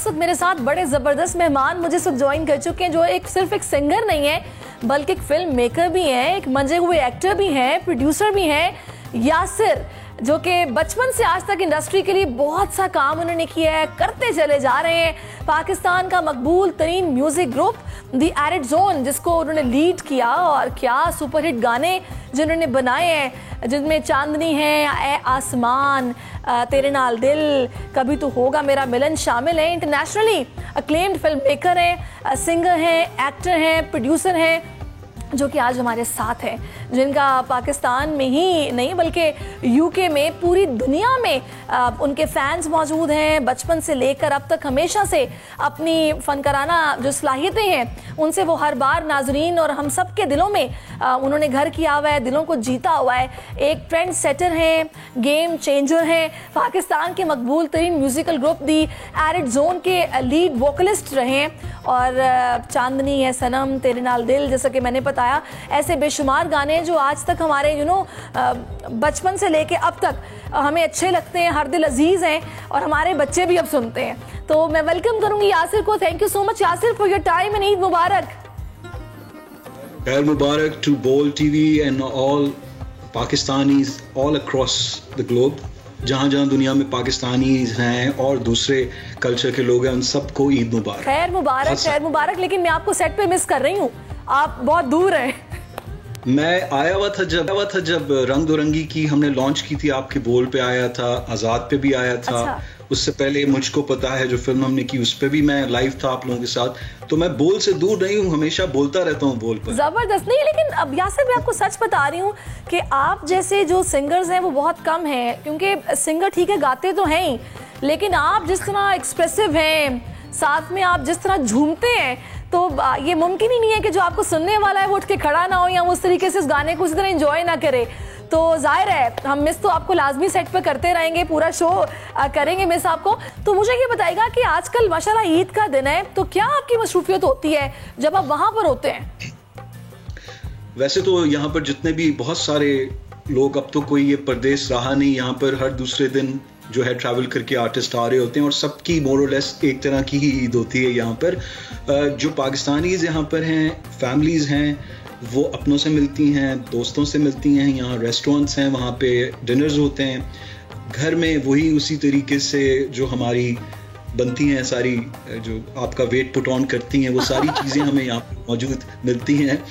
इस वक्त मेरे साथ बड़े ज़बरदस्त मेहमान मुझे इस वक्त ज्वाइन कर चुके हैं, जो सिर्फ एक सिंगर नहीं है बल्कि एक फिल्म मेकर भी हैं, एक मंजे हुए एक्टर भी हैं, प्रोड्यूसर भी हैं। यासिर, जो कि बचपन से आज तक इंडस्ट्री के लिए बहुत सा काम उन्होंने किया है, करते चले जा रहे हैं। पाकिस्तान का मकबूल तरीन music group the arid zone, जिसको उन्होंने लीड किया, और क्या सुपरहिट गाने जिन्होंने बनाए हैं, जिनमें चांदनी है, ए आसमान, तेरे नाल दिल, कभी तो होगा मेरा मिलन शामिल है। इंटरनेशनली अक्लेम्ड फिल्म मेकर हैं, सिंगर हैं, एक्टर हैं, प्रोड्यूसर हैं, जो कि आज हमारे साथ हैं, जिनका पाकिस्तान में ही नहीं बल्कि यूके में, पूरी दुनिया में उनके फैंस मौजूद हैं। बचपन से लेकर अब तक हमेशा से अपनी फ़नकाराना जो सलाहियतें हैं उनसे वो हर बार नाजरीन और हम सब के दिलों में उन्होंने घर किया हुआ है, दिलों को जीता हुआ है। एक ट्रेंड सेटर हैं, गेम चेंजर हैं, पाकिस्तान के मकबूल तरीन म्यूज़िकल ग्रुप दी एरिड जोन के लीड वोकलिस्ट रहे हैं, और चांदनी है, सनम, तेरे नाल दिल, जैसा कि मैंने बताया, ऐसे बेशुमार गाने जो आज तक हमारे बचपन से लेके अब तक हमें अच्छे लगते हैं, हर दिल अजीज़ हैं, और हमारे बच्चे भी अब सुनते हैं। तो मैं वेलकम करूंगी यासिर को। Thank you so much Yasir for your time and Eid Mubarak. Eid Mubarak to Bol TV and all Pakistanis all across the globe. जहाँ जहाँ दुनिया में पाकिस्तानीज हैं और दूसरे कल्चर के लोग हैं, उन सबको ईद मुबारक। खैर मुबारक, खैर मुबारक। लेकिन मैं आपको सेट पे मिस कर रही हूँ, आप बहुत दूर हैं। मैं आया हुआ था जब रंग दुरंगी की हमने लॉन्च की थी, आपके बोल पे आया था, आज़ाद पे भी आया था। अच्छा। उससे पहले मुझको पता है जो फिल्म हमने की उस पे भी मैं लाइव था आप लोगों के साथ, तो मैं बोल से दूर नहीं हूँ, हमेशा बोलता रहता हूँ बोल पर। जबरदस्त। नहीं, लेकिन अब यासिर मैं आपको सच बता रही हूँ कि आप जैसे जो सिंगर्स हैं वो बहुत कम हैं, क्योंकि सिंगर ठीक है गाते तो हैं ही, लेकिन आप जिस तरह एक्सप्रेसिव हैं, साथ में आप जिस तरह झूमते हैं, तो ये मुमकिन ही नहीं है कि जो आपको सुनने वाला है वो उठ के खड़ा ना हो या उस तरीके से इस गाने को उसी तरह एंजॉय ना करे। तो जाहिर है हम मिस तो आपको लाजमी सेट पे करते रहेंगे, पूरा शो करेंगे मिस आपको। तो मुझे ये बताइएगा कि आजकल माशाल्लाह ईद का दिन है, तो क्या आपकी मसरूफियत होती है जब आप वहाँ पर होते हैं? वैसे तो यहाँ पर जितने भी बहुत सारे लोग, अब तो कोई ये परदेश रहा नहीं, यहाँ पर हर दूसरे दिन जो है ट्रैवल करके आर्टिस्ट आ रहे होते हैं, और सबकी मोर और लेस एक तरह की ही ईद होती है यहाँ पर। जो पाकिस्तानीज यहाँ पर हैं, फैमिलीज़ हैं, वो अपनों से मिलती हैं, दोस्तों से मिलती हैं, यहाँ रेस्टोरेंट्स हैं, वहाँ पे डिनर्स होते हैं, घर में वही उसी तरीके से जो हमारी बनती हैं, सारी जो आपका वेट पुट ऑन करती हैं, वो सारी चीज़ें हमें यहाँ पर मौजूद मिलती हैं,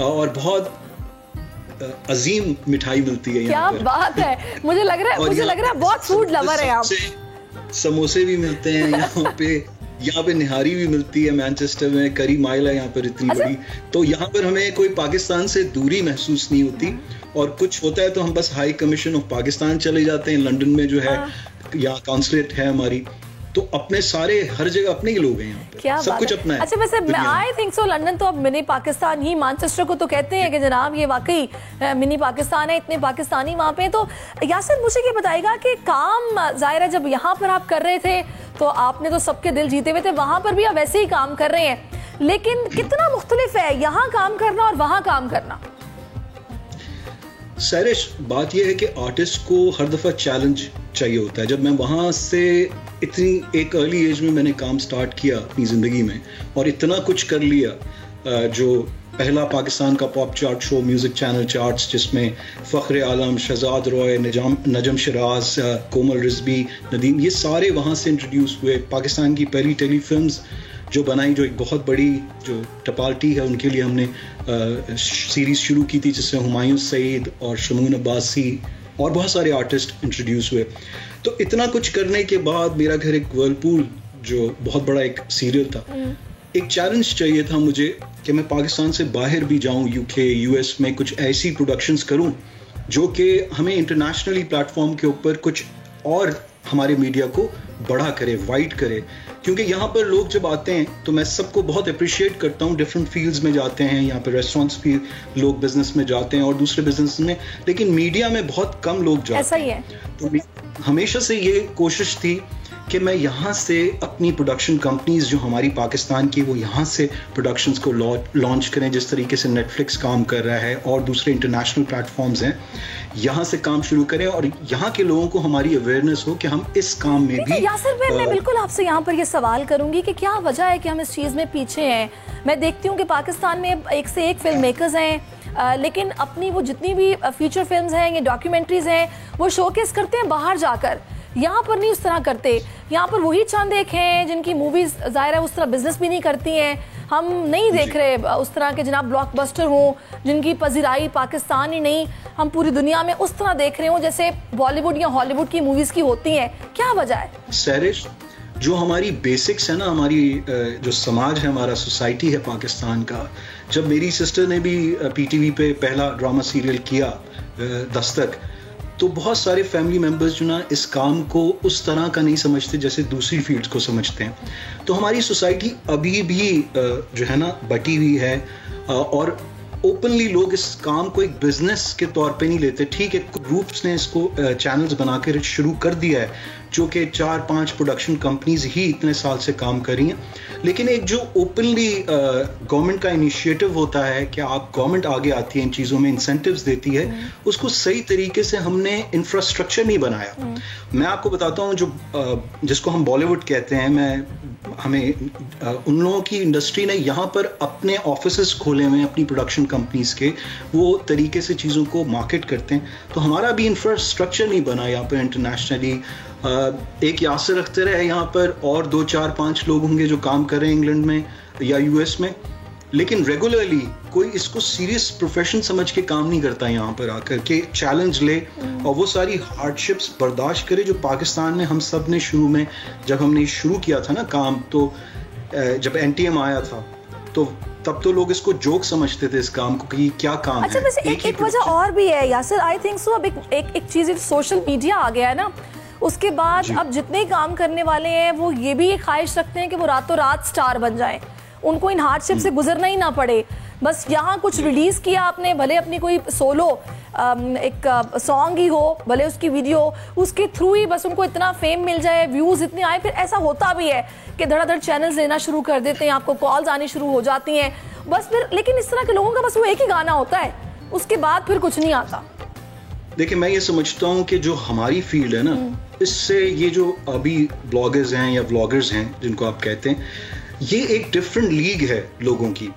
और बहुत अजीम मिठाई मिलती है यहाँ पर। क्या बात है, मुझे लग रहा है बहुत फूड लवर है आप। समोसे भी मिलते हैं यहाँ पे, यहाँ पे निहारी भी मिलती है, मैनचेस्टर में करी माइल है यहाँ पर इतनी बड़ी, तो यहाँ पर हमें कोई पाकिस्तान से दूरी महसूस नहीं होती, और कुछ होता है तो हम बस हाई कमीशन ऑफ पाकिस्तान चले जाते हैं, लंदन में जो है यहाँ कॉन्सुलेट है हमारी, तो अपने सारे हर जगह अपने ही लोग हैं यहाँ पे, क्या सब कुछ अपना है। अच्छा, वैसे आई थिंक सो लंदन तो अब मिनी पाकिस्तान ही, मैनचेस्टर को तो कहते हैं कि जनाब ये वाकई मिनी पाकिस्तान है, इतने पाकिस्तानी वहाँ पे। तो यासिर मुझे ये बताएगा कि काम जाहिर है जब यहाँ पर आप कर रहे थे तो आपने तो सबके दिल जीते हुए थे, वहाँ पर भी आप वैसे ही काम कर रहे हैं, लेकिन कितना मुख्तलिफ है यहाँ काम करना और वहाँ काम करना? सैरिश, बात यह है कि आर्टिस्ट को हर दफ़ा चैलेंज चाहिए होता है। जब मैं वहाँ से इतनी एक अर्ली एज में मैंने काम स्टार्ट किया अपनी ज़िंदगी में और इतना कुछ कर लिया, जो पहला पाकिस्तान का pop chart show music channel charts, जिसमें फ़ख्र आलम, शहजाद रॉय, नजम शिराज, कोमल रिजवी, नदीम, ये सारे वहाँ से इंट्रोड्यूस हुए। पाकिस्तान की पहली टेलीफिल्म्स जो बनाई, जो एक बहुत बड़ी जो टपाल्टी है उनके लिए हमने सीरीज़ शुरू की थी, जिसमें हुमायूं सईद और शमून अब्बासी और बहुत सारे आर्टिस्ट इंट्रोड्यूस हुए। तो इतना कुछ करने के बाद मेरा घर एक वर्लपूल, जो बहुत बड़ा एक सीरियल था, एक चैलेंज चाहिए था मुझे कि मैं पाकिस्तान से बाहर भी जाऊं, यूके, यूएस में कुछ ऐसी प्रोडक्शंस करूं जो कि हमें इंटरनेशनली प्लेटफॉर्म के ऊपर कुछ और हमारे मीडिया को बड़ा करे, वाइड करे। क्योंकि यहाँ पर लोग जब आते हैं तो मैं सबको बहुत अप्रिशिएट करता हूँ, डिफरेंट फील्ड्स में जाते हैं, यहाँ पर रेस्टोरेंट्स भी लोग बिजनेस में जाते हैं और दूसरे बिजनेस में, लेकिन मीडिया में बहुत कम लोग जाते हैं। ऐसा ही है। तो हमेशा से ये कोशिश थी कि मैं यहाँ से अपनी प्रोडक्शन कंपनीज जो हमारी पाकिस्तान की, वो यहाँ से प्रोडक्शंस को लॉन्च करें, जिस तरीके से नेटफ्लिक्स काम कर रहा है और दूसरे इंटरनेशनल प्लेटफॉर्म्स हैं, यहाँ से काम शुरू करें और यहाँ के लोगों को हमारी अवेयरनेस हो कि हम इस काम में भी। यासिर भाई, मैं बिल्कुल आपसे यहाँ पर ये सवाल करूंगी कि क्या वजह है कि हम इस चीज़ में पीछे हैं। मैं देखती हूँ कि पाकिस्तान में एक से एक फिल्म मेकर्स हैं, लेकिन अपनी वो जितनी भी फीचर फिल्म्स हैं या डॉक्यूमेंट्रीज हैं वो शोकेस करते हैं बाहर जाकर, यहाँ पर नहीं उस तरह करते। यहाँ पर वही चंद एक हैं जिनकी मूवीज ज़ाहिर है उस तरह बिजनेस भी नहीं करती हैं। हम नहीं देख रहे उस तरह के जनाब ब्लॉकबस्टर हों जिनकी पजीराई पाकिस्तान ही नहीं हम पूरी दुनिया में उस तरह देख रहे हो जैसे बॉलीवुड या हॉलीवुड की मूवीज की होती हैं। क्या वजह है? सैरिश, जो हमारी बेसिक्स है ना, हमारी जो समाज है, हमारा सोसाइटी है पाकिस्तान का। जब मेरी सिस्टर ने भी पीटीवी पे पहला ड्रामा सीरियल किया दस्तक, तो बहुत सारे फैमिली मेम्बर्स जो ना इस काम को उस तरह का नहीं समझते जैसे दूसरी फील्ड्स को समझते हैं। तो हमारी सोसाइटी अभी भी जो है ना बटी हुई है और ओपनली लोग इस काम को एक बिजनेस के तौर पे नहीं लेते। ठीक है, ग्रुप्स ने इसको चैनल्स बनाकर शुरू कर दिया है जो कि 4-5 प्रोडक्शन कंपनीज ही इतने साल से काम कर रही हैं, लेकिन एक जो ओपनली गवर्नमेंट का इनिशिएटिव होता है कि आप गवर्नमेंट आगे आती है, इन चीज़ों में इंसेंटिव्स देती है, उसको सही तरीके से हमने इंफ्रास्ट्रक्चर नहीं बनाया। मैं आपको बताता हूँ, जो जिसको हम बॉलीवुड कहते हैं, हमें उन लोगों की इंडस्ट्री ने यहाँ पर अपने ऑफिसेस खोले हुए हैं अपनी प्रोडक्शन कंपनीज के, वो तरीके से चीज़ों को मार्केट करते हैं। तो हमारा भी इंफ्रास्ट्रक्चर नहीं बना यहाँ पर इंटरनेशनली। एक यासिर अख्तर है यहाँ पर और 2-4-5 लोग होंगे जो काम कर रहे हैं इंग्लैंड में या यूएस में, लेकिन रेगुलरली कोई इसको सीरियस प्रोफेशन समझ के काम नहीं करता यहाँ पर आकर के चैलेंज ले और वो सारी हार्डशिप्स बर्दाश्त करे जो पाकिस्तान में हम सब ने शुरू में जब हमने शुरू किया था ना काम, तो जब एनटीएम आया था तो तब तो लोग इसको जोक समझते थे इस काम को कि क्या काम अच्छा, है। वैसे एक वजह और भी है यासिर, आई थिंक सो। अब एक चीज़ सोशल मीडिया आ गया है ना, उसके बाद अब जितने काम करने वाले हैं वो ये भी ख्वाहिश रखते हैं कि वो रातों रात स्टार बन जाएं, उनको इन हार्डशिप से गुजरना ही ना पड़े। बस यहाँ कुछ रिलीज किया आपने, भले अपनी कोई सोलो एक सॉन्ग ही हो, भले उसकी वीडियो, उसके थ्रू ही बस उनको इतना फेम मिल जाए, व्यूज इतने आए। फिर ऐसा होता भी है कि धड़ाधड़ चैनल्स लेना शुरू कर देते हैं, आपको कॉल्स आनी शुरू हो जाती हैं बस। फिर लेकिन इस तरह के लोगों का बस वो एक ही गाना होता है, उसके बाद फिर कुछ नहीं आता। देखिए, मैं ये समझता हूँ कि जो हमारी फील्ड है ना, इससे ये जो अभी ब्लॉगर्स हैं या व्लॉगर्स हैं जिनको आप कहते हैं, ये एक डिफरेंट लीग है लोगों की।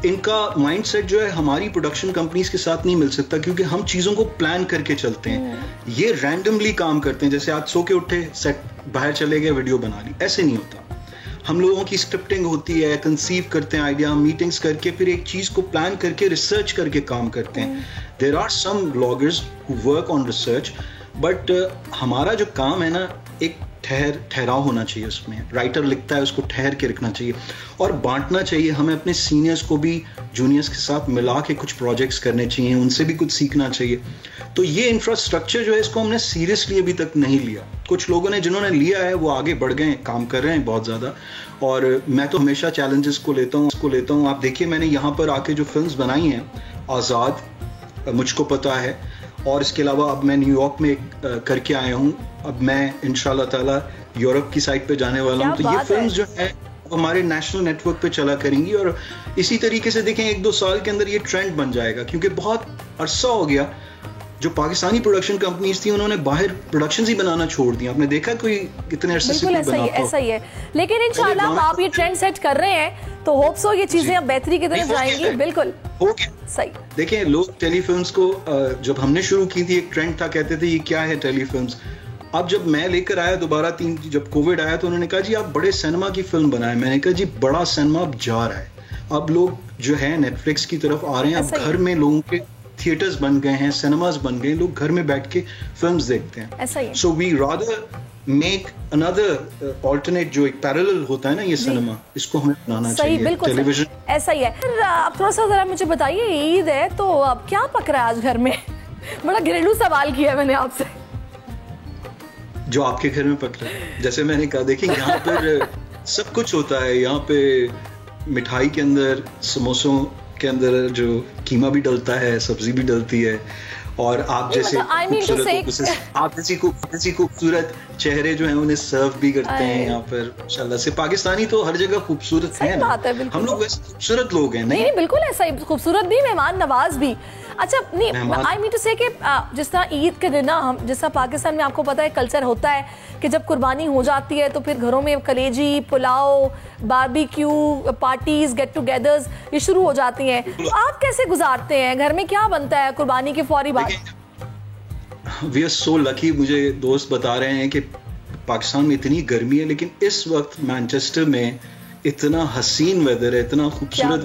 इनका माइंडसेट जो है हमारी प्रोडक्शन कंपनीज के साथ नहीं मिल सकता, क्योंकि हम चीज़ों को प्लान करके चलते हैं। ये रैंडमली काम करते हैं, जैसे आज सो के उठे, सेट बाहर चले गए, वीडियो बना ली, ऐसे नहीं होता। हम लोगों की स्क्रिप्टिंग होती है, कंसीव करते हैं आइडिया, मीटिंग्स करके फिर एक चीज़ को प्लान करके रिसर्च करके काम करते हैं। There are some bloggers who work on research, but हमारा जो काम है ना, एक ठहराव होना चाहिए उसमें। राइटर लिखता है, उसको ठहर के रखना चाहिए और बांटना चाहिए। हमें अपने सीनियर्स को भी जूनियर्स के साथ मिला के कुछ प्रोजेक्ट्स करने चाहिए, उनसे भी कुछ सीखना चाहिए। तो ये इंफ्रास्ट्रक्चर जो है, इसको हमने सीरियसली अभी तक नहीं लिया। कुछ लोगों ने जिन्होंने लिया है वो आगे बढ़ गए, काम कर रहे हैं बहुत ज़्यादा, और मैं तो हमेशा चैलेंजेस को लेता हूँ। आप देखिए, मैंने यहाँ पर आके जो फिल्म्स बनाई हैं, आज़ाद, मुझको पता है, और इसके अलावा अब मैं न्यूयॉर्क में करके आया हूँ। अब मैं इंशाल्लाह ताला यूरोप की साइड पे जाने वाला हूँ। तो ये फिल्म्स जो है हमारे नेशनल नेटवर्क पे चला करेंगी और इसी तरीके से देखें 1-2 साल के अंदर ये ट्रेंड बन जाएगा, क्योंकि बहुत अरसा हो गया जो पाकिस्तानी प्रोडक्शन कंपनीज थी उन्होंने बाहर प्रोडक्शंस ही बनाना छोड़ दिया। आपने देखा कोई इतने अरसे से नहीं बनाता। ऐसा ही है, लेकिन इंशाल्लाह आप ये ट्रेंड सेट कर रहे हैं तो होप सो ये चीजें अब बेहतरी की तरफ जाएंगी। बिल्कुल हो गया, सही। देखें, लोग टेलीफिल्म्स को जब हमने शुरू की थी एक ट्रेंड था, कहते थे ये क्या है टेलीफिल्म्स। अब जब मैं लेकर आया दोबारा जब कोविड आया तो उन्होंने कहा जी आप बड़े सिनेमा की फिल्म बनाए। मैंने कहा जी बड़ा सिनेमा अब जा रहा है, अब लोग जो है नेटफ्लिक्स की तरफ आ रहे हैं। अब घर में लोगों के थिएटर्स बन गए हैं, सिनेमाज बन गए, लोग घर में बैठ के फिल्म्स देखते हैं। So we rather make another alternate, जो एक पैरेलल होता है ना ये सिनेमा, इसको हमें बनाना चाहिए। टेलीविजन ऐसा ही है। अब थोड़ा सा जरा मुझे बताइए, ईद है तो अब क्या पक रहा है आज घर में? बड़ा घरेलू सवाल किया मैंने आपसे। जो आपके घर में पक रहा है, जैसे मैंने कहा, देखिए यहाँ पर सब कुछ होता है। यहाँ पे मिठाई के अंदर, समोसों के अंदर जो कीमा भी डलता है, सब्जी भी डलती है, और आप जैसे आप जैसी खूबसूरत चेहरे जो हैं उन्हें सर्व भी करते हैं यहाँ पर माशाल्लाह से। पाकिस्तानी तो हर जगह खूबसूरत हैं ना, हम लोग वैसे खूबसूरत लोग हैं। नहीं बिल्कुल ऐसा ही, खूबसूरत भी, मेहमान नवाज भी। अच्छा नहीं, आई मीन टू से कि जिस तरह ईद के दिन ना हम, जिस तरह पाकिस्तान में आपको पता है कल्चर होता है कि जब कुर्बानी हो जाती है तो फिर घरों में कलेजी, pulao, barbecue, parties, get togethers ये शुरू हो जाती हैं। तो आप कैसे गुजारते हैं? घर में क्या बनता है कुर्बानी के फौरी बाद? वी आर सो लकी, मुझे दोस्त बता रहे हैं कि पाकिस्तान में इतनी गर्मी है लेकिन इस वक्त मैनचेस्टर में इतना हसीन वेदर है, इतना खूबसूरत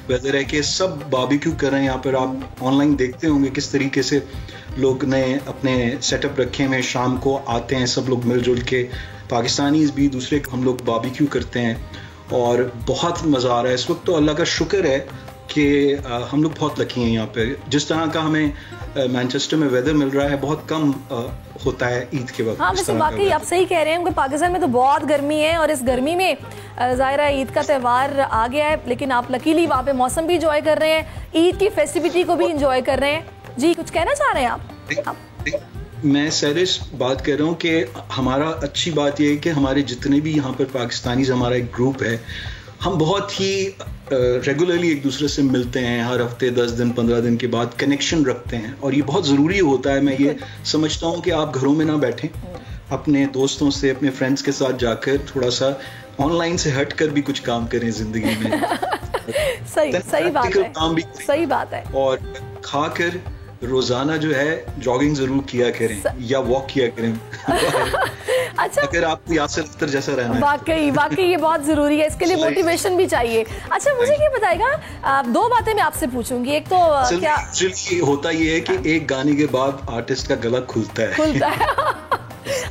वेदर है कि सब बारबेक्यू कर रहे हैं यहाँ पर। आप ऑनलाइन देखते होंगे किस तरीके से लोग ने अपने सेटअप रखे हैं, शाम को आते हैं सब लोग मिलजुल के, पाकिस्तानीज भी, दूसरे हम लोग बारबेक्यू करते हैं और बहुत मज़ा आ रहा है इस वक्त। तो अल्लाह का शुक्र है कि हम लोग बहुत लकी हैं यहाँ पे। जिस तरह का हमें मैनचेस्टर में वेदर मिल रहा है बहुत कम होता है ईद के वक्त। हाँ वैसे वाकई आप सही कह रहे हैं कि पाकिस्तान में तो बहुत गर्मी है और इस गर्मी में ज़ाहिर है ईद का त्यौहार आ गया है, लेकिन आप लकीली वहाँ पे मौसम भी इंजॉय कर रहे हैं, ईद की फेस्टिविटी को भी इंजॉय कर रहे हैं। जी कुछ कहना चाह रहे हैं आप? मैं सीरियस बात कर रहा हूँ कि हमारा अच्छी बात यह है कि हमारे जितने भी यहाँ पर पाकिस्तानीज, हमारा एक ग्रुप है, हम बहुत ही रेगुलरली एक दूसरे से मिलते हैं, हर हफ्ते 10 दिन 15 दिन के बाद कनेक्शन रखते हैं और ये बहुत ज़रूरी होता है। मैं ये समझता हूँ कि आप घरों में ना बैठें, अपने दोस्तों से, अपने फ्रेंड्स के साथ जाकर थोड़ा सा ऑनलाइन से हट कर भी कुछ काम करें ज़िंदगी में। सही बात है, काम भी सही बात है। और खाकर रोजाना जो है जॉगिंग जरूर किया करें या वॉक किया करें। अच्छा, अगर आपको यासिर अख्तर जैसा रहना है। वाकई ये बहुत जरूरी है, इसके लिए मोटिवेशन भी चाहिए। अच्छा मुझे ये बताएगा, दो बातें मैं आपसे पूछूंगी। एक तो क्या होता ये है कि एक गाने के बाद आर्टिस्ट का गला खुलता है।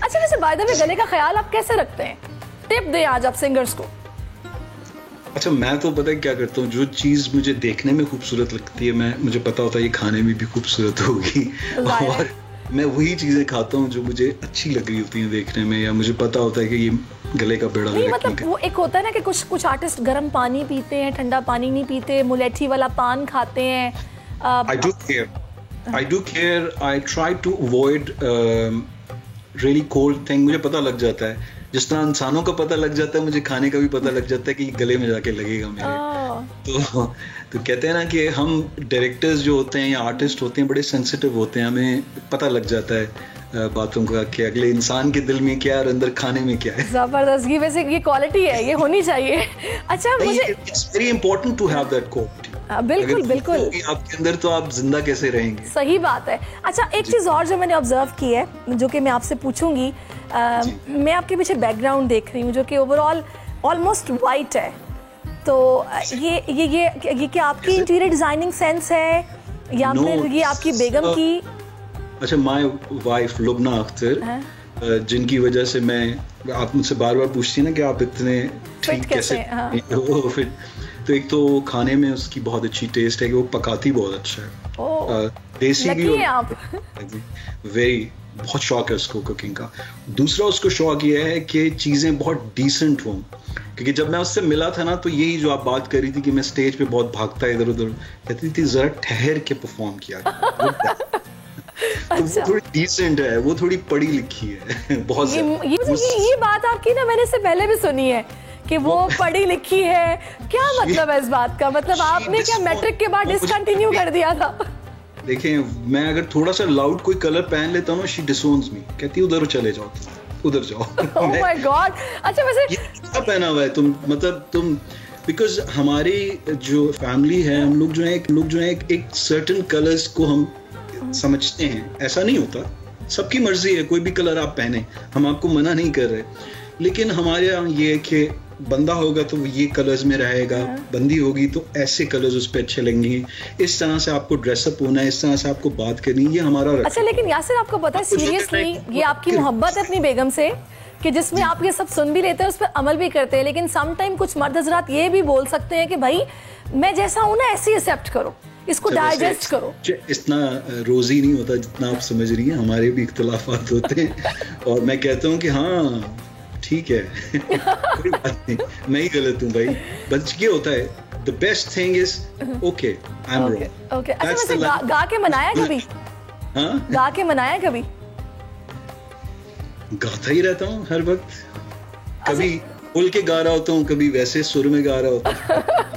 अच्छा वैसे बाय द वे गले का ख्याल आप कैसे रखते हैं? टिप दें आज आप सिंगर्स को। अच्छा मैं तो पता है क्या करता हूँ, जो चीज़ मुझे देखने में खूबसूरत लगती है मुझे पता होता है ये खाने में भी खूबसूरत होगी और मैं वही चीज़ें खाता हूँ जो मुझे अच्छी लग रही होती हैं देखने में, या मुझे पता होता है कि ये गले का बेड़ा नहीं, मतलब वो एक होता है ना कि कुछ आर्टिस्ट गर्म पानी पीते हैं, ठंडा पानी नहीं पीते, मुलेठी वाला पान खाते हैं। I do care. I try to avoid really cold thing. मुझे पता लग जाता है, जिस तरह इंसानों का पता लग जाता है मुझे खाने का भी पता लग जाता है कि गले में जाके लगेगा मेरे। तो कहते हैं ना कि हम डायरेक्टर्स जो होते हैं या आर्टिस्ट होते हैं बड़े सेंसिटिव होते हैं, हमें पता लग जाता है बातों का कि अगले इंसान के दिल में क्या है और अंदर खाने में क्या है। जबरदस्त, ये वैसे ये क्वालिटी है, ये होनी चाहिए। अच्छा मुझे it's very important to have that quality. बिल्कुल बिल्कुल, आपके अंदर तो आप जिंदा कैसे रहेंगे। सही बात है। अच्छा एक चीज और जो मैंने ऑब्जर्व की है, जो कि मैं आपसे पूछूंगी, मैं आपके पीछे बैकग्राउंड देख रही हूँ जो कि ओवरऑल ऑलमोस्ट वाइट है, तो ये क्या आपकी इंटीरियर डिजाइनिंग सेंस है या फिर ये आपकी बेगम की? अच्छा माय वाइफ लुबना अख्तर, जिनकी वजह से आप मुझसे बार बार पूछती हैं ना कि आप इतने ठीक कैसे हो फिट, तो एक तो खाने में उसकी बहुत अच्छी टेस्ट है कि वो पकाती बहुत अच्छा है, देसी भी बहुत शौक है उसको कुकिंग का। दूसरा उसको शौक ये है कि चीज़ें बहुत डिसेंट हों, क्योंकि जब मैं उससे मिला था ना तो यही जो आप बात कर रही थी कि मैं स्टेज पे बहुत भागता है इधर उधर, कहती थी जरा ठहर के परफॉर्म किया। तो वो थोड़ी डिसेंट है, वो थोड़ी पढ़ी लिखी है बहुत। ये बात आपकी ना मैंने इससे पहले भी सुनी है कि वो पढ़ी लिखी है। क्या मतलब है इस बात का? मतलब आपने क्या मैट्रिक के बाद डिसकंटिन्यू कर दिया था? देखें मैं अगर थोड़ा सा लाउड कोई कलर पहन लेता हूँ, शी डिसोन्स मी, कहती उधर चले जाओ, उधर जाओ। Oh my God! अच्छा वैसे क्या पहना हुआ है तुम, मतलब तुम, बिकॉज हमारी जो फैमिली है, हम लोग जो है एक सर्टेन कलर्स को हम समझते हैं। ऐसा नहीं होता, सबकी मर्जी है, कोई भी कलर आप पहने, हम आपको मना नहीं कर रहे, लेकिन हमारे यहाँ ये है कि बंदा होगा तो ये कलर्स में रहेगा, बंदी होगी तो ऐसे कलर्स उस पे अच्छे लगेंगे, इस तरह से आपको ड्रेसअप होना है, इस तरह से आपको बात करनी, ये हमारा। अच्छा लेकिन यासिर आपको पता है सीरियसली ये आपकी मोहब्बत है अपनी बेगम से कि जिसमें आप ये सब सुन भी लेते हैं, उस पर अमल भी करते हैं, लेकिन सम टाइम कुछ मर्द हजरात ये भी बोल सकते हैं कि भाई मैं जैसा हूँ ना ऐसे ही एक्सेप्ट करो, इसको डाइजेस्ट करो। इतना रोजी नहीं होता जितना आप समझ रही हैं, हमारे भी इख्तिलाफात होते हैं और मैं कहता हूँ कि हाँ ठीक है कोई बात नहीं, मैं ही गलत हूँ भाई, बस ये होता है। The best thing is okay I am wrong. अच्छा वैसे गा के मनाया कभी? हाँ, गा के मनाया कभी? गाता ही रहता हूँ हर वक्त, कभी बोल के गा रहा होता हूँ, कभी वैसे सुर में गा रहा होता हूँ।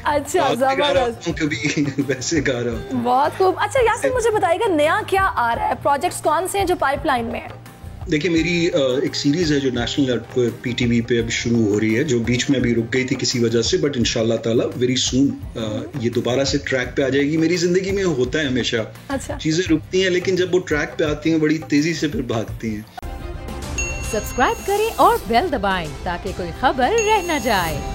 अच्छा, जबरदस्त, कभी वैसे गा रहा हूँ। बहुत खूब। अच्छा यासिर, मुझे बताइएगा नया क्या आ रहा है, प्रोजेक्ट्स कौन से हैं जो पाइपलाइन में है? देखिए, मेरी एक सीरीज है जो नेशनल नेटवर्क PTV पे अभी शुरू हो रही है, जो बीच में अभी रुक गई थी किसी वजह से, बट इंशाल्लाह ताला वेरी सून ये दोबारा से ट्रैक पे आ जाएगी। मेरी जिंदगी में होता है हमेशा, अच्छा, चीजें रुकती हैं लेकिन जब वो ट्रैक पे आती हैं बड़ी तेजी से फिर भागती हैं। सब्सक्राइब करें और बेल दबाएं ताकि कोई खबर रह न जाए।